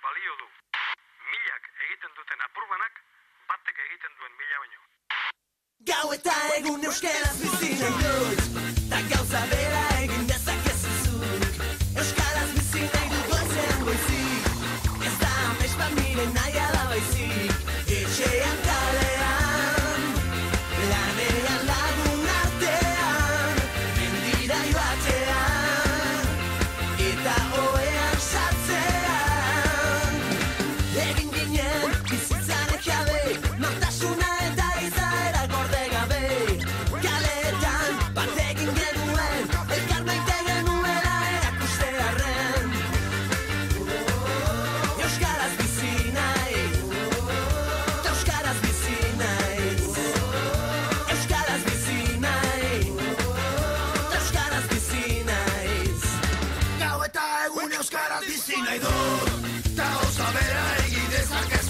balio du. Milak egiten duten apurbanak, batek egiten duen mila baino. Gau eta egun euskaraz bizi nahi dut, ta gauza bera egin dezakezu zuk. Euskaraz bizi nahi dut goizean goizik, ez da amets bat nire nahi ala baizik. Etxean kalean, lanean lagun artean, mendira joatean, eta ohean sartzean. Egin ginen bizitzaren jabe, nortasuna eta izaera gorde gabe. Kaletan bat egin genuen, elkar maite genuela erakustearren. Euskaraz bizi nahi, ta euskaraz bizi naiz. Euskaraz bizi nahi, ta euskaraz bizi naiz. Gau eta egun euskaraz bizi nahi dut, ta gauza bera egin dezake